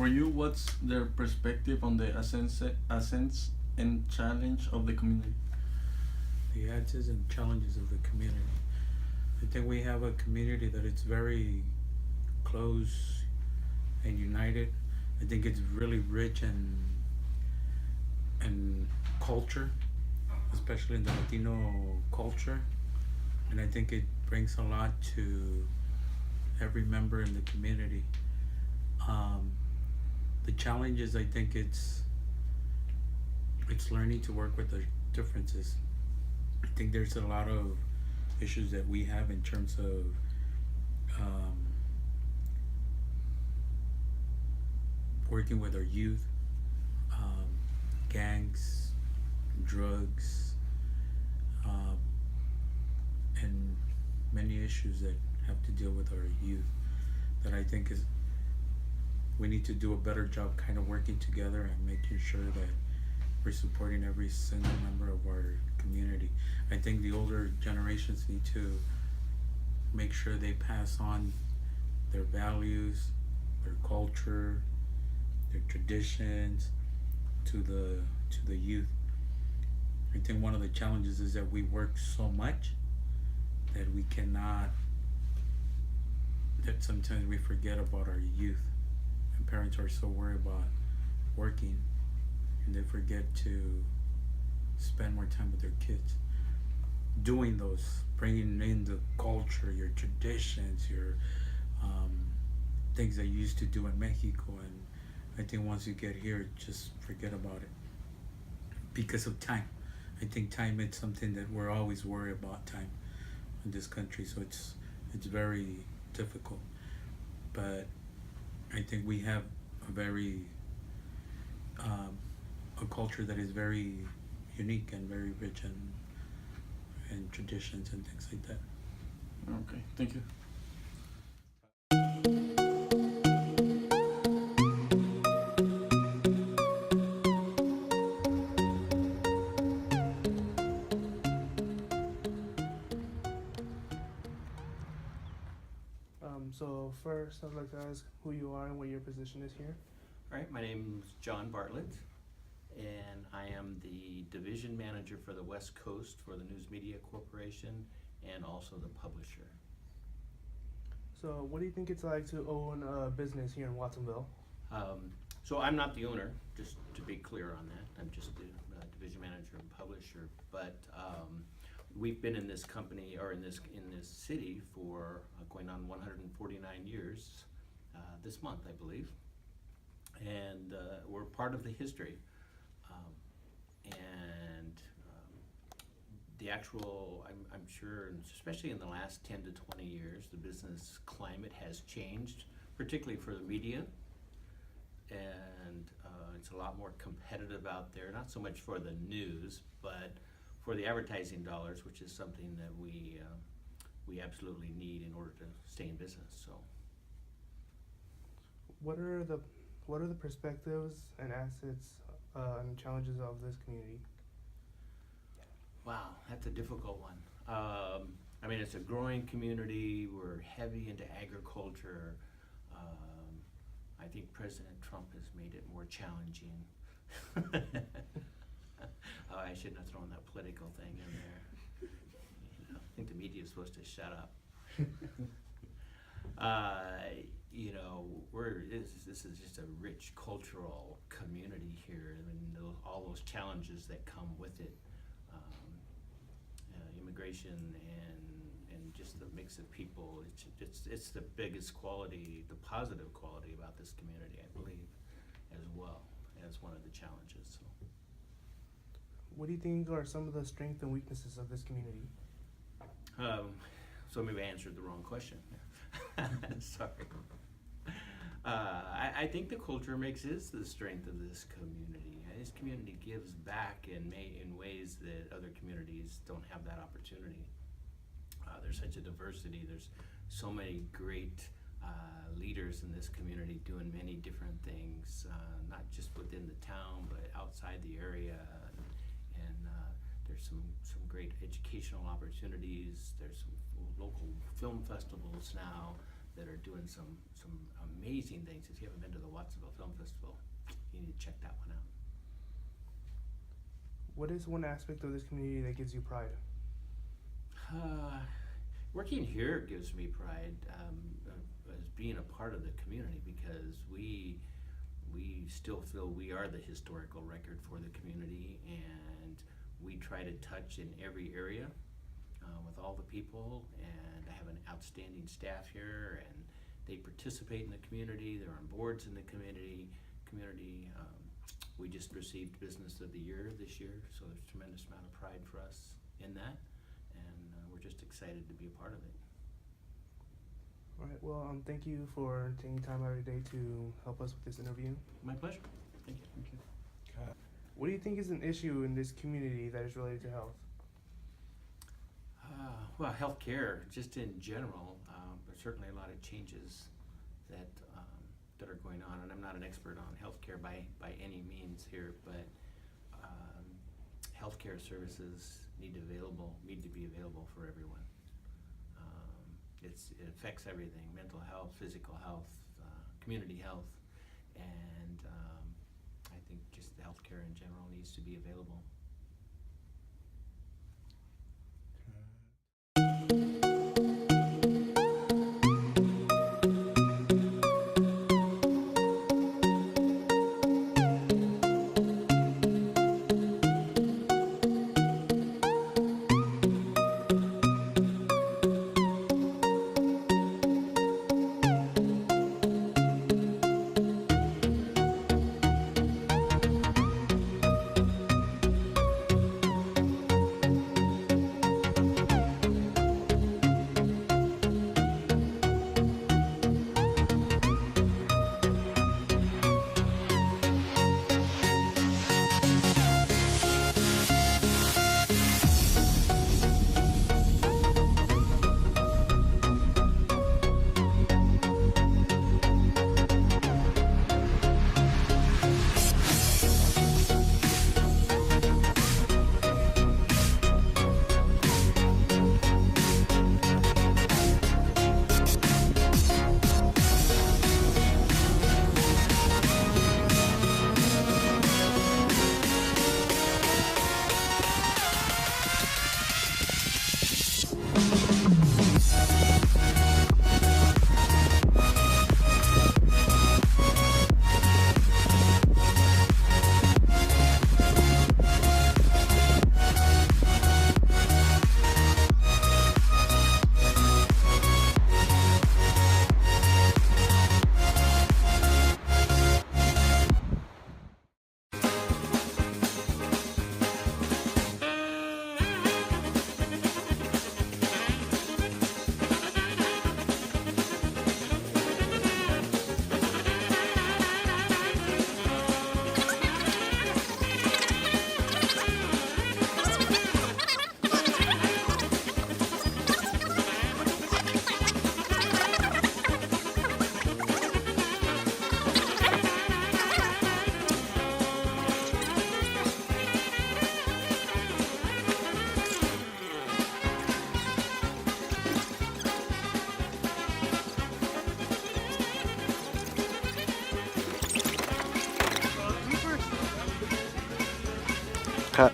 you, what's their perspective on the ascents and challenge of the community? The answers and challenges of the community. I think we have a community that it's very close and united. I think it's really rich and culture, especially in the Latino culture, and I think it brings a lot to every member in the community. Um, the challenge is, I think it's learning to work with the differences. I think there's a lot of issues that we have in terms of um, working with our youth, um, gangs, drugs, um, and many issues that have to deal with our youth. That I think is we need to do a better job, kind of working together and making sure that we're supporting every single member of our community. I think the older generations need to make sure they pass on their values, their culture, their traditions to the youth. I think one of the challenges is that we work so much that we cannot that sometimes we forget about our youth. And parents are so worried about working and they forget to spend more time with their kids. Doing those, bringing in the culture, your traditions, your um, things that you used to do in Mexico, and I think once you get here, just forget about it because of time. I think time is something that we're always worried about time in this country, so it's very difficult. But I think we have a very um, a culture that is very unique and very rich in traditions and things like that. Okay, thank you. So first, I'd like to ask who you are and what your position is here. All right, my name is John Bartlett, and I am the division manager for the West Coast for the News Media Corporation and also the publisher. So what do you think it's like to own a business here in Watsonville? So I'm not the owner, just to be clear on that. I'm just the division manager and publisher, but we've been in this company or in this city for going on 149 years this month, I believe, and we're part of the history. And the actual, I'm sure, especially in the last 10 to 20 years, the business climate has changed, particularly for the media, and it's a lot more competitive out there, not so much for the news, but for the advertising dollars, which is something that we absolutely need in order to stay in business. So, What are the perspectives and assets and challenges of this community? wow, that's a difficult one. I mean, it's a growing community. We're heavy into agriculture. I think President Trump has made it more challenging. Oh, I shouldn't have thrown that political thing in there. I think the media is supposed to shut up. This is just a rich cultural community here, and all those challenges that come with it, immigration and just the mix of people. It's the biggest quality, the positive quality about this community, I believe, as well as one of the challenges. So. What do you think are some of the strengths and weaknesses of this community? So maybe I answered the wrong question. Sorry. I think the culture makes this the strength of this community. This community gives back in ways that other communities don't have that opportunity. There's such a diversity. There's so many great leaders in this community doing many different things, not just within the town, but outside the area. And there's some great educational opportunities. There's some local film festivals now that are doing some amazing things. If you haven't been to the Watsonville Film Festival, you need to check that one out. What is one aspect of this community that gives you pride? Working here gives me pride as being a part of the community, because we still feel we are the historical record for the community, and we try to touch in every area with all the people, and I have an outstanding staff here, and they participate in the community. They're on boards in the community. We just received Business of the Year this year, so there's a tremendous amount of pride for us in that, and we're just excited to be a part of it. All right. Well, thank you for taking time out of your day to help us with this interview. My pleasure. Thank you. Thank you. What do you think is an issue in this community that is related to health? Well, healthcare, just in general, there's certainly a lot of changes that are going on, and I'm not an expert on healthcare by any means here, but healthcare services need to be available for everyone. It affects everything: mental health, physical health, community health, and I think just the healthcare in general needs to be available. Cut.